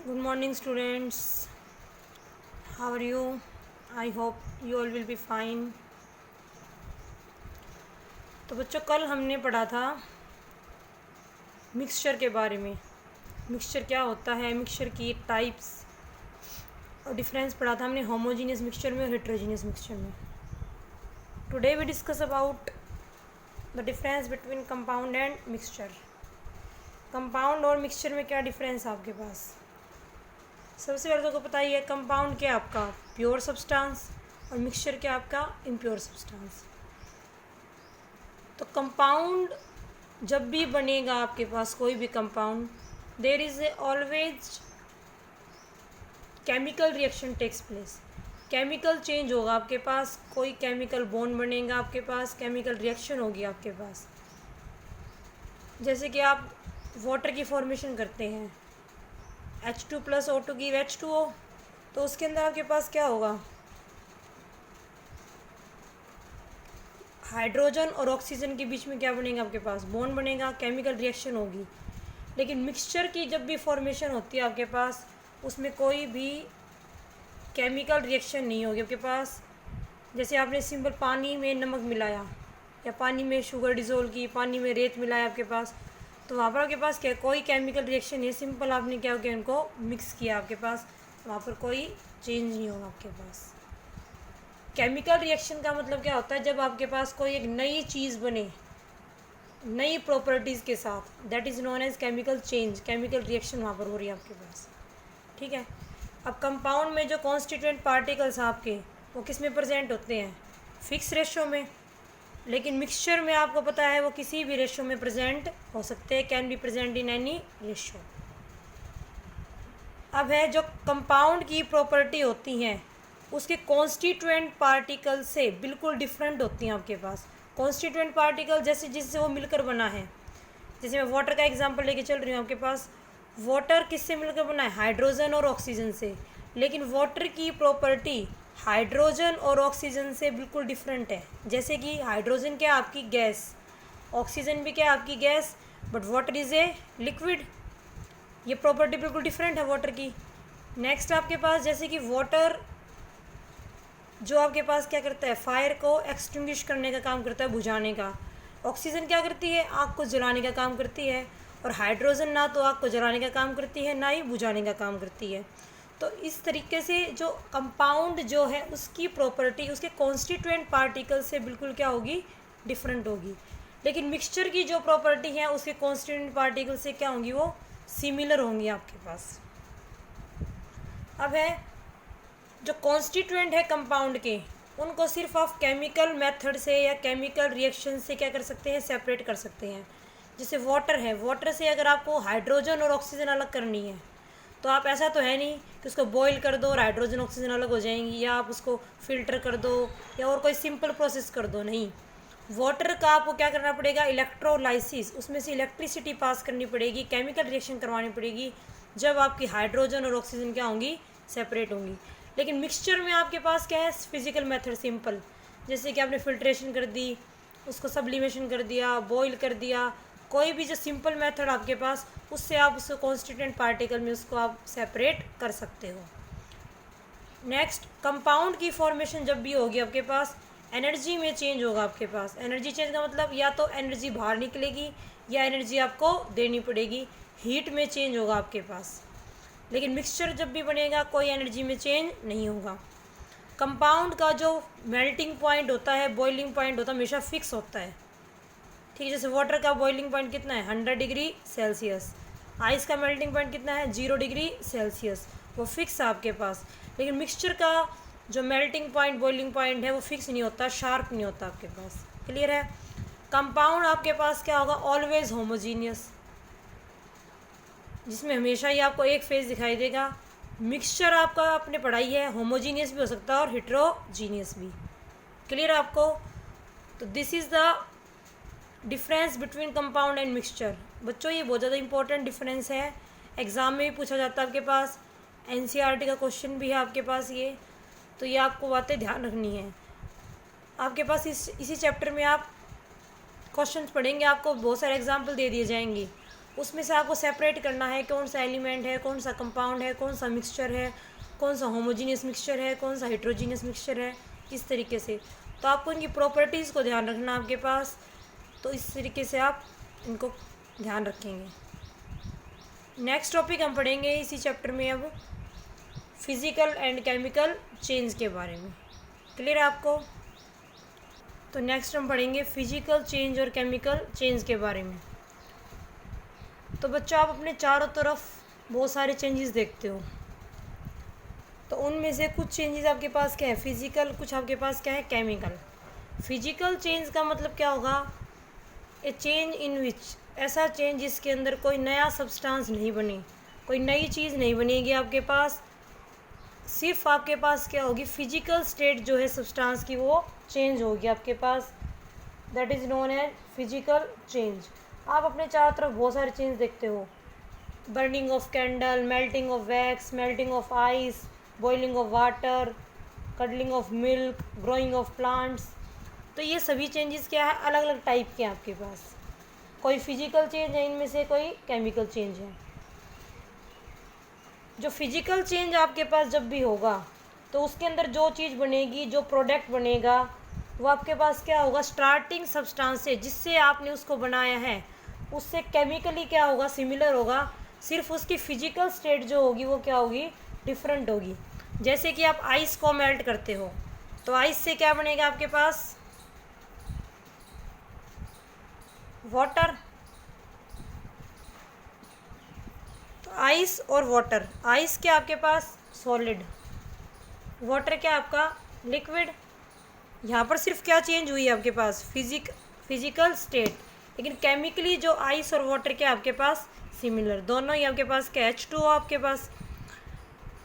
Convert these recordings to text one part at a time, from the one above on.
Good morning, students. How are you? I hope you all will be fine. तो बच्चों, कल हमने पढ़ा था मिक्सचर के बारे में। मिक्सचर क्या होता है, मिक्सचर की टाइप्स और डिफरेंस पढ़ा था हमने होमोजीनियस मिक्सचर में और हेट्रोजीनियस मिक्सचर में। Today we discuss about the difference between compound and mixture. Compound और मिक्सचर में क्या डिफरेंस है आपके पास? सबसे पहले तो पता ही है कंपाउंड क्या आपका प्योर सब्सटेंस और मिक्सचर क्या आपका इम्प्योर सब्सटेंस। तो कंपाउंड जब भी बनेगा आपके पास कोई भी compound, there is always chemical reaction takes place. Chemical change होगा आपके पास, कोई केमिकल बॉन्ड बनेगा आपके पास, केमिकल रिएक्शन होगी आपके पास। जैसे कि आप वाटर की फॉर्मेशन करते हैं, H2 plus O2 give H2O, तो उसके अंदर आपके पास क्या होगा, हाइड्रोजन और ऑक्सीजन के बीच में क्या बनेगा आपके पास, बॉन्ड बनेगा, केमिकल रिएक्शन होगी। लेकिन मिक्सचर की जब भी फॉर्मेशन होती है आपके पास, उसमें कोई भी केमिकल रिएक्शन नहीं होगी आपके पास। जैसे आपने सिंपल पानी में नमक मिलाया या पानी में शुगर डिज़ोल्व की, पानी में रेत मिलाया आपके पास, तो वहाँ पर आपके पास क्या कोई केमिकल रिएक्शन नहीं है। सिंपल आपने क्या किया, उनको मिक्स किया आपके पास, वहाँ पर कोई चेंज नहीं होगा आपके पास। केमिकल रिएक्शन का मतलब क्या होता है, जब आपके पास कोई एक नई चीज़ बने नई प्रॉपर्टीज़ के साथ, that is known as chemical change. Chemical reaction वहाँ पर हो रही है आपके पास, ठीक है। अब कंपाउंड में जो कॉन्स्टिट्यूएंट पार्टिकल्स आपके वो किस में प्रेजेंट होते हैं, फिक्स रेशो में। लेकिन मिक्सचर में आपको पता है वो किसी भी रेशो में प्रेजेंट हो सकते हैं, can be present in any ratio. अब है जो कंपाउंड की प्रॉपर्टी होती हैं उसके कॉन्स्टिट्यूएंट पार्टिकल से बिल्कुल डिफरेंट होती हैं आपके पास। कॉन्स्टिट्यूएंट पार्टिकल जैसे जिससे वो मिलकर बना है, जैसे मैं वाटर का एग्जांपल लेके चल रही हूँ आपके पास, वाटर किससे मिलकर बना है, हाइड्रोजन और ऑक्सीजन से। लेकिन वाटर की प्रॉपर्टी हाइड्रोजन और ऑक्सीजन से बिल्कुल डिफरेंट है। जैसे कि हाइड्रोजन क्या है आपकी गैस, ऑक्सीजन भी क्या है आपकी gas, but water is a liquid. ये प्रॉपर्टी बिल्कुल डिफरेंट है वाटर की। नेक्स्ट आपके पास जैसे कि वाटर जो आपके पास क्या करता है, फायर को एक्सटिंग्विश करने का काम करता है, बुझाने का। ऑक्सीजन क्या करती है, आग को जलाने का काम करती है। और हाइड्रोजन ना तो आग को जलाने का काम करती है, ना ही बुझाने का काम करती है। तो इस तरीके से जो कंपाउंड जो है उसकी प्रॉपर्टी उसके कॉन्स्टिट्यूएंट पार्टिकल से बिल्कुल क्या होगी, डिफरेंट होगी। लेकिन मिक्सचर की जो प्रॉपर्टी है उसके कॉन्स्टिट्यूएंट पार्टिकल से क्या होंगी, वो सिमिलर होंगी आपके पास। अब है जो कॉन्स्टिट्यूएंट है कंपाउंड के, उनको सिर्फ आप केमिकल मेथड से या केमिकल रिएक्शन से क्या कर सकते हैं, सेपरेट कर सकते हैं। जैसे वाटर है, वाटर से अगर आपको हाइड्रोजन और ऑक्सीजन अलग करनी है, तो आप ऐसा तो है नहीं कि उसको बॉईल कर दो और हाइड्रोजन ऑक्सीजन अलग हो जाएंगी, या आप उसको फिल्टर कर दो या और कोई सिंपल प्रोसेस कर दो, नहीं। वाटर का आपको क्या करना पड़ेगा, इलेक्ट्रोलाइसिस, उसमें से इलेक्ट्रिसिटी पास करनी पड़ेगी, केमिकल रिएक्शन करवानी पड़ेगी, जब आपकी हाइड्रोजन और ऑक्सीजन क्या होंगी, सेपरेट होंगी। लेकिन मिक्सचर में आपके पास क्या है, फिजिकल मेथड सिंपल, जैसे कि आपने फिल्ट्रेशन कर दी, उसको सब्लिमेशन कर दिया, बॉईल कर दिया, कोई भी जो सिंपल मेथड आपके पास, उससे आप उसको कॉन्स्टिट्यूएंट पार्टिकल में उसको आप सेपरेट कर सकते हो। नेक्स्ट, कंपाउंड की फॉर्मेशन जब भी होगी आपके पास, एनर्जी में चेंज होगा आपके पास। एनर्जी चेंज का मतलब या तो एनर्जी बाहर निकलेगी या एनर्जी आपको देनी पड़ेगी, हीट में चेंज होगा आपके पास। लेकिन मिक्सचर जब भी बनेगा कोई एनर्जी में चेंज नहीं होगा। कंपाउंड का जो मेल्टिंग पॉइंट होता है, बॉइलिंग पॉइंट होता है, हमेशा फिक्स होता है, ठीक है। जैसे वाटर का बॉइलिंग पॉइंट कितना है, 100 डिग्री सेल्सियस। आइस का मेल्टिंग पॉइंट कितना है, 0 डिग्री सेल्सियस, वो फिक्स है आपके पास। लेकिन मिक्सचर का जो मेल्टिंग पॉइंट, बॉइलिंग पॉइंट है, वो फिक्स नहीं होता, शार्प नहीं होता आपके पास। क्लियर है। कंपाउंड आपके पास क्या होगा, ऑलवेज होमोजीनियस, जिसमें हमेशा ही आपको एक फेज दिखाई देगा। मिक्सचर आपका आपने पढ़ाई है, होमोजीनियस भी हो सकता है और हेट्रोजीनियस भी। क्लियर है आपको। तो this is the difference between compound and mixture. बच्चों ये बहुत ज़्यादा इंपॉर्टेंट डिफरेंस है, एग्ज़ाम में भी पूछा जाता है आपके पास, एनसीईआरटी का क्वेश्चन भी है आपके पास ये। तो ये आपको बातें ध्यान रखनी है। आपके पास इसी चैप्टर में आप क्वेश्चंस पढ़ेंगे, आपको बहुत सारे एग्जाम्पल दे दिए जाएंगे, उसमें से आपको सेपरेट करना है कौन सा एलिमेंट है, कौन सा कंपाउंड है, कौन सा मिक्सचर है, कौन सा होमोजीनियस मिक्सचर है, कौन सा हेट्रोजीनियस मिक्सचर है, इस तरीके से। तो आपको इनकी प्रॉपर्टीज़ को ध्यान रखना आपके पास, तो इस तरीके से आप इनको ध्यान रखेंगे। नेक्स्ट टॉपिक हम पढ़ेंगे इसी चैप्टर में अब फिज़िकल एंड केमिकल चेंज के बारे में। क्लियर है आपको? तो नेक्स्ट हम पढ़ेंगे फिजिकल चेंज और केमिकल चेंज के बारे में। तो बच्चों, आप अपने चारों तरफ बहुत सारे चेंजेस देखते हो, तो उनमें से कुछ चेंजेस आपके पास क्या है फिजिकल, कुछ आपके पास क्या है केमिकल। फिजिकल चेंज का मतलब क्या होगा? ए चेंज इन विच, ऐसा चेंज जिसके अंदर कोई नया सब्सटेंस नहीं बने, कोई नई चीज़ नहीं बनेगी आपके पास, सिर्फ आपके पास क्या होगी फिजिकल स्टेट जो है सब्सटेंस की वो चेंज होगी आपके पास, that is known as physical change. आप अपने चारों तरफ बहुत सारे चेंज देखते हो, burning of candle, melting of wax, melting of ice, boiling of water, curdling of milk, growing of plants. तो ये सभी चेंजेस क्या है, अलग अलग टाइप के आपके पास, कोई फिजिकल चेंज है इनमें से, कोई केमिकल चेंज है। जो फिजिकल चेंज आपके पास जब भी होगा तो उसके अंदर जो चीज़ बनेगी, जो प्रोडक्ट बनेगा, वो आपके पास क्या होगा स्टार्टिंग सब्सटेंस से जिससे आपने उसको बनाया है उससे केमिकली क्या होगा सिमिलर होगा, सिर्फ उसकी फिजिकल स्टेट जो होगी वो क्या होगी डिफरेंट होगी। जैसे कि आप आइस को मेल्ट करते हो तो आइस से क्या बनेगा आपके पास वाटर। तो आइस और वाटर, आइस क्या आपके पास सॉलिड, वाटर क्या आपका लिक्विड। यहाँ पर सिर्फ क्या चेंज हुई है आपके पास फिजिकल स्टेट, लेकिन केमिकली जो आइस और वाटर क्या आपके पास सिमिलर, दोनों ही आपके पास क्या H2O आपके पास।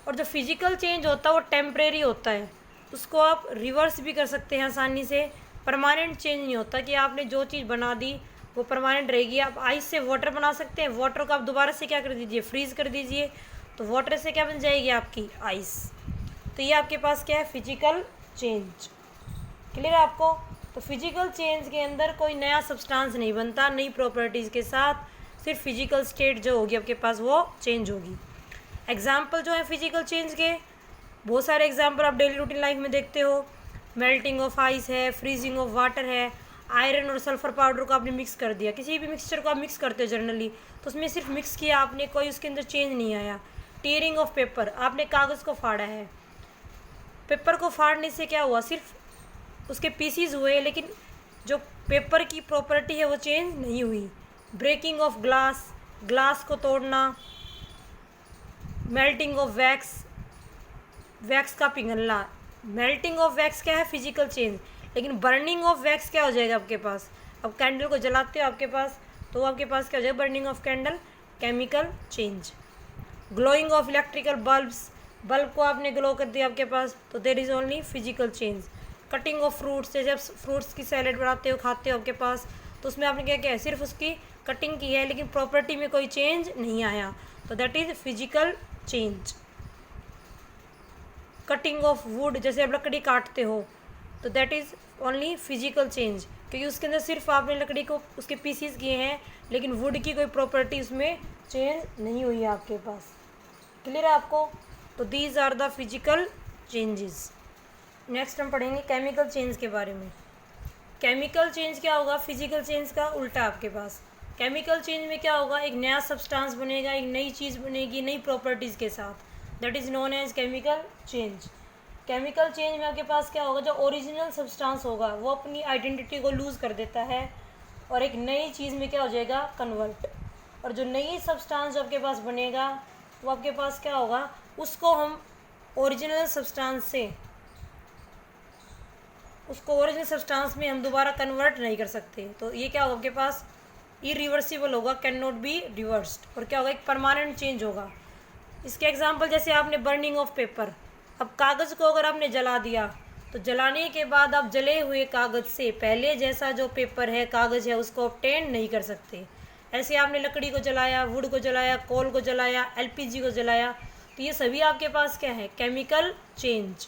और जो फिजिकल चेंज होता है वो टेम्परेरी होता है, उसको आप रिवर्स भी कर सकते हैं आसानी से, परमानेंट चेंज नहीं होता कि आपने जो चीज़ बना दी वो परमानेंट रहेगी। आप आइस से वाटर बना सकते हैं, वाटर को आप दोबारा से क्या कर दीजिए फ्रीज़ कर दीजिए, तो वाटर से क्या बन जाएगी आपकी आइस। तो ये आपके पास क्या है फिजिकल चेंज। क्लियर है आपको? तो फिजिकल चेंज के अंदर कोई नया सब्सटेंस नहीं बनता नई प्रॉपर्टीज़ के साथ, सिर्फ फिजिकल स्टेट जो होगी आपके पास वो चेंज होगी। एग्जाम्पल जो है फिजिकल चेंज के बहुत सारे एग्जाम्पल आप डेली रूटीन लाइफ में देखते हो, मेल्टिंग ऑफ आइस है, फ्रीजिंग ऑफ वाटर है, आयरन और सल्फर पाउडर को आपने मिक्स कर दिया, किसी भी मिक्सचर को आप मिक्स करते हो जनरली तो उसमें सिर्फ मिक्स किया आपने, कोई उसके अंदर चेंज नहीं आया। टीयरिंग ऑफ पेपर, आपने कागज़ को फाड़ा है, पेपर को फाड़ने से क्या हुआ सिर्फ उसके पीसीज हुए, लेकिन जो पेपर की प्रॉपर्टी है वो चेंज नहीं हुई। ब्रेकिंग ऑफ ग्लास, ग्लास को तोड़ना, मेल्टिंग ऑफ वैक्स, वैक्स का पिघलना। मेल्टिंग ऑफ वैक्स क्या है फिजिकल चेंज, लेकिन बर्निंग ऑफ वैक्स क्या हो जाएगा आपके पास, अब कैंडल को जलाते हो आपके पास तो आपके पास क्या हो जाएगा burning of candle, chemical change. Glowing of electrical bulbs, bulb को आपने ग्लो कर दिया आपके पास तो there is only physical change. Cutting of fruits, जैसे आप फ्रूट्स की सैलेड बनाते हो खाते हो आपके पास तो उसमें आपने क्या किया है सिर्फ उसकी कटिंग की है, लेकिन प्रॉपर्टी में कोई चेंज नहीं आया, तो that is physical change. Cutting of would, जैसे आप लकड़ी काटते हो तो that is only physical change, क्योंकि उसके अंदर सिर्फ आपने लकड़ी को उसके पीसीस किए हैं, लेकिन वुड की कोई प्रॉपर्टी उसमें चेंज नहीं हुई है आपके पास। क्लियर है आपको? तो these are the physical changes. Next हम पढ़ेंगे केमिकल चेंज के बारे में। केमिकल चेंज क्या होगा फिजिकल चेंज का उल्टा आपके पास। केमिकल चेंज में क्या होगा एक नया सब्सटेंस बनेगा, एक नई चीज़ बनेगी नई प्रॉपर्टीज़ के साथ, that is known as chemical change. Chemical change में आपके पास क्या होगा जो ओरिजिनल सब्सटेंस होगा वो अपनी आइडेंटिटी को लूज़ कर देता है और एक नई चीज़ में क्या हो जाएगा कन्वर्ट, और जो नई सब्सटेंस जो आपके पास बनेगा वो आपके पास क्या होगा उसको हम ओरिजिनल सब्सटेंस से उसको ओरिजिनल सब्सटेंस में हम दोबारा कन्वर्ट नहीं कर सकते, तो ये क्या होगा आपके पास इरिवर्सिबल होगा, कैन नॉट बी रिवर्स्ड, और क्या होगा एक परमानेंट चेंज होगा। इसके एग्जांपल जैसे आपने बर्निंग ऑफ पेपर, अब कागज़ को अगर आपने जला दिया तो जलाने के बाद आप जले हुए कागज़ से पहले जैसा जो पेपर है कागज़ है उसको ऑब्टेन नहीं कर सकते। ऐसे आपने लकड़ी को जलाया, वुड को जलाया, कोल को जलाया, एलपीजी को जलाया, तो ये सभी आपके पास क्या है chemical change.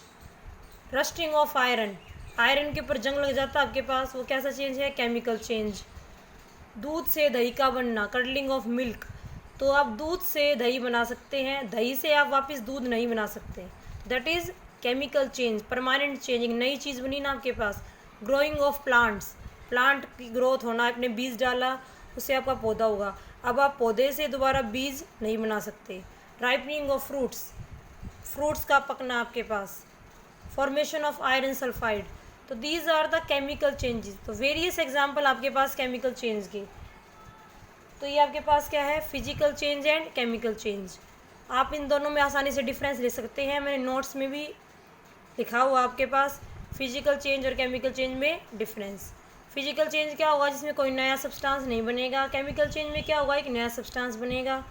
Rusting of iron, iron के ऊपर जंग लग जाता है आपके पास, वो कैसा चेंज है केमिकल चेंज। दूध से दही का बनना, कर्डलिंग ऑफ मिल्क, तो आप दूध से दही बना सकते हैं, दही से आप वापस दूध नहीं बना सकते। That is chemical change, permanent changing, नई चीज़ बनी ना आपके पास। ग्रोइंग ऑफ प्लांट्स, प्लांट की ग्रोथ होना, आपने बीज डाला उससे आपका पौधा होगा, अब आप पौधे से दोबारा बीज नहीं बना सकते। राइपनिंग ऑफ फ्रूट्स, फ्रूट्स का पकना आपके पास। फॉर्मेशन ऑफ आयरन सल्फाइड, तो these are the chemical changes. तो वेरियस एग्जाम्पल आपके पास केमिकल चेंज के। तो ये आपके पास क्या है, physical change and chemical change. आप इन दोनों में आसानी से डिफरेंस ले सकते हैं, मैंने नोट्स में भी लिखा हुआ आपके पास फिजिकल चेंज और केमिकल चेंज में डिफरेंस। फिजिकल चेंज क्या होगा, जिसमें कोई नया सब्सटेंस नहीं बनेगा। केमिकल चेंज में क्या होगा, एक नया सब्सटेंस बनेगा।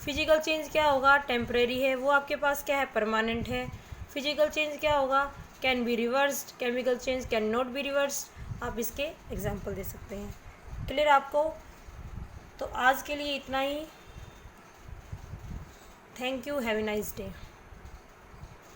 फिजिकल चेंज क्या होगा, टेम्परेरी है, वो आपके पास क्या है, परमानेंट है। फिजिकल चेंज क्या होगा, can be reversed, chemical change can not be reversed. आप इसके एग्जाम्पल दे सकते हैं। क्लियर आपको? तो आज के लिए इतना ही। Thank you, have a nice day.